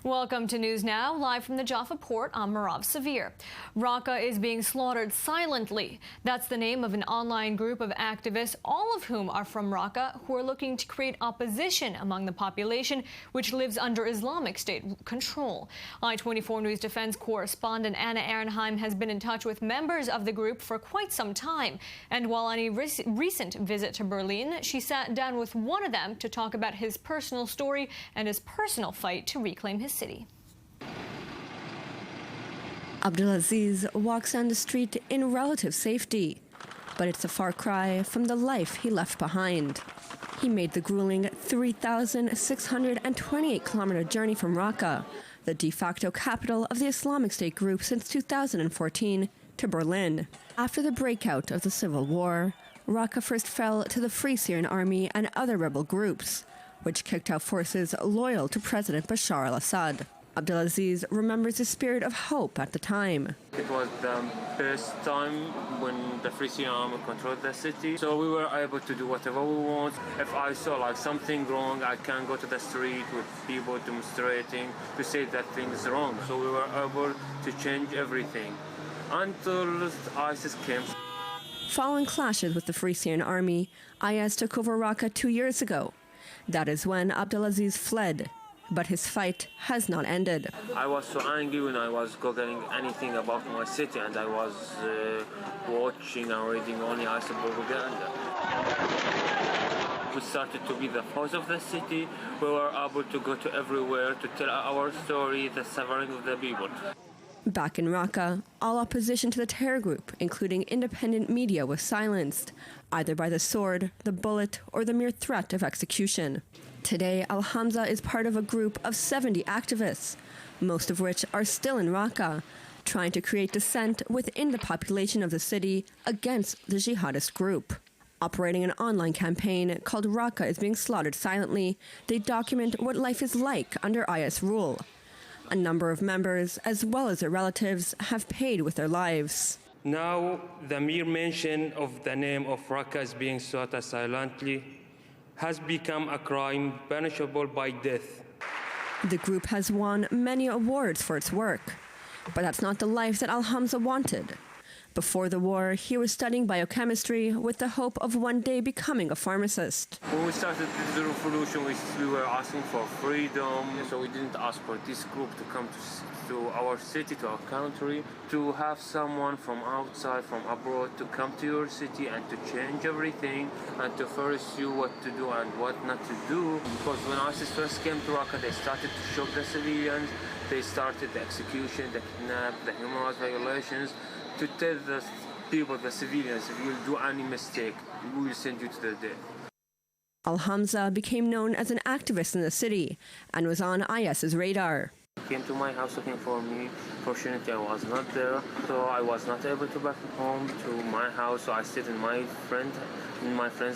Welcome to News Now, live from the Jaffa port. I'm Marav Savir. Raqqa is being slaughtered silently. That's the name of an online group of activists, all of whom are from Raqqa, who are looking to create opposition among the population, which lives under Islamic State control. I-24 News defense correspondent Anna Ehrenheim has been in touch with members of the group for quite some time. And while on a recent visit to Berlin, she sat down with one of them to talk about his personal story and his personal fight to reclaim his city. AbdelAziz walks down the street in relative safety, but it's a far cry from the life he left behind. He made the grueling 3,628-kilometer journey from Raqqa, the de facto capital of the Islamic State group since 2014, to Berlin. After the breakout of the civil war, Raqqa first fell to the Free Syrian Army and other rebel groups, which kicked out forces loyal to President Bashar al-Assad. AbdelAziz remembers the spirit of hope at the time. It was the best time when the Free Syrian Army controlled the city, so we were able to do whatever we want. If I saw something wrong, I can go to the street with people demonstrating to say that thing is wrong. So we were able to change everything until ISIS came. Following clashes with the Free Syrian Army, IS took over Raqqa 2 years ago. That is when AbdelAziz fled, but his fight has not ended. I was so angry when I was googling anything about my city, and I was watching and reading only ISIS propaganda. We started to be the voice of the city. We were able to go to everywhere to tell our story, the suffering of the people. Back in Raqqa, all opposition to the terror group, including independent media, was silenced, either by the sword, the bullet, or the mere threat of execution. Today, Alhamza is part of a group of 70 activists, most of which are still in Raqqa, trying to create dissent within the population of the city against the jihadist group. Operating an online campaign called Raqqa is being slaughtered silently, they document what life is like under IS rule. A number of members, as well as their relatives, have paid with their lives. Now, the mere mention of the name of Raqqa as being slaughtered silently has become a crime punishable by death. The group has won many awards for its work, but that's not the life that Alhamza wanted. Before the war, he was studying biochemistry with the hope of one day becoming a pharmacist. When we started the revolution, we were asking for freedom, so we didn't ask for this group to come to our city, to our country, to have someone from outside, from abroad, to come to your city and to change everything and to force you what to do and what not to do. Because when ISIS first came to Raqqa, they started to shock the civilians, they started the execution, the kidnap, the human rights violations, to tell the people, the civilians, if you do any mistake, we will send you to the death. Alhamza became known as an activist in the city and was on IS's radar. He came to my house looking for me. Fortunately, I was not there, so I was not able to back home to my house. So I stayed in my friend's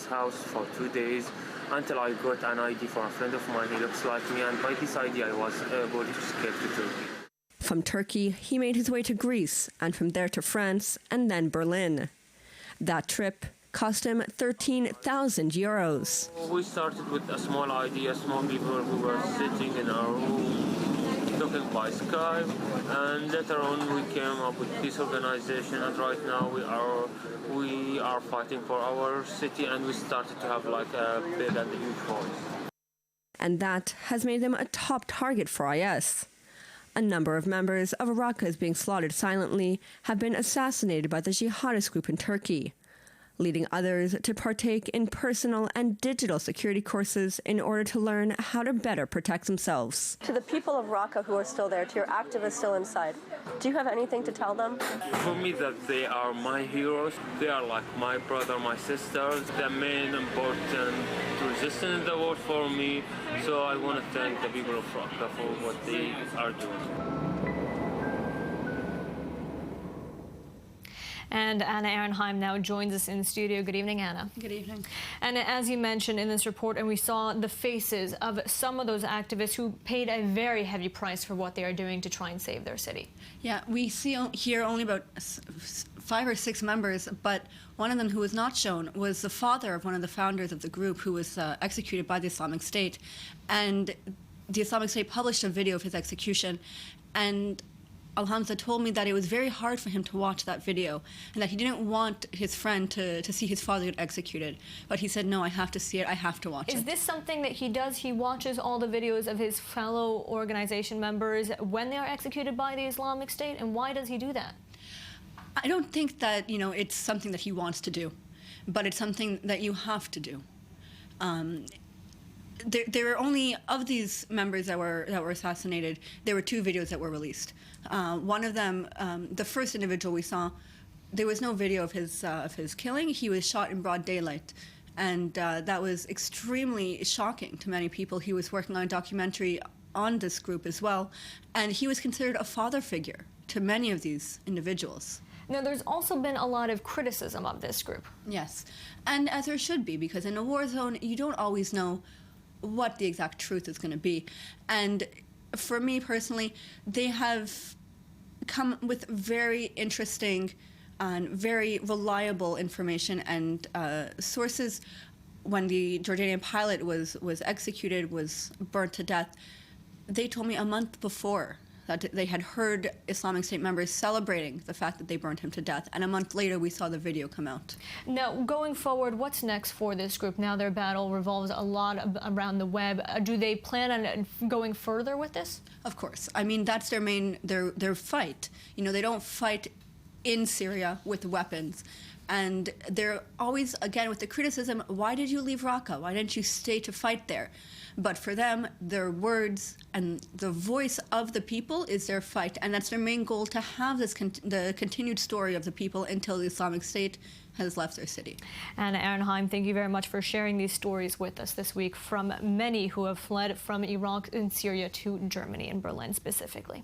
house for 2 days until I got an ID for a friend of mine. He looks like me, and by this ID, I was able to escape to Turkey. From Turkey, he made his way to Greece, and from there to France, and then Berlin. That trip cost him 13,000 euros. We started with a small idea, small people who were sitting in our room, talking by Skype, and later on we came up with this organization, and right now we are fighting for our city, and we started to have a big and huge voice. And that has made them a top target for IS. A number of members of Raqqa being slaughtered silently have been assassinated by the jihadist group in Turkey, leading others to partake in personal and digital security courses in order to learn how to better protect themselves. To the people of Raqqa who are still there, to your activists still inside, do you have anything to tell them? For me, that they are my heroes. They are like my brother, my sisters, the main important resistance in the world for me. So I want to thank the people of Raqqa for what they are doing. And Anna Ehrenheim now joins us in the studio. Good evening, Anna. Good evening. And as you mentioned in this report, and we saw the faces of some of those activists who paid a very heavy price for what they are doing to try and save their city. Yeah, we see here only about 5 or 6 members, but one of them who was not shown was the father of one of the founders of the group who was executed by the Islamic State. And the Islamic State published a video of his execution, and Alhamza told me that it was very hard for him to watch that video and that he didn't want his friend to see his father get executed. But he said, no, I have to see it. I have to watch it. Is this something that he does? He watches all the videos of his fellow organization members when they are executed by the Islamic State? And why does he do that? I don't think that, it's something that he wants to do, but it's something that you have to do. There were only, of these members that were assassinated, there were 2 videos that were released. One of them, the first individual we saw, there was no video of his killing. He was shot in broad daylight, and that was extremely shocking to many people. He was working on a documentary on this group as well, and he was considered a father figure to many of these individuals. Now, there's also been a lot of criticism of this group. Yes, and as there should be, because in a war zone, you don't always know what the exact truth is going to be. And for me personally, they have come with very interesting and very reliable information and sources. When the Jordanian pilot was executed, was burnt to death, they told me a month before that they had heard Islamic State members celebrating the fact that they burned him to death. And a month later, we saw the video come out. Now, going forward, what's next for this group? Now their battle revolves a lot around the web. Do they plan on going further with this? Of course. I mean, that's their main, their fight. They don't fight in Syria with weapons. And they're always, again, with the criticism, why did you leave Raqqa? Why didn't you stay to fight there? But for them, their words and the voice of the people is their fight. And that's their main goal, to have this the continued story of the people until the Islamic State has left their city. Anna Ehrenheim, thank you very much for sharing these stories with us this week from many who have fled from Iraq and Syria to Germany and Berlin specifically.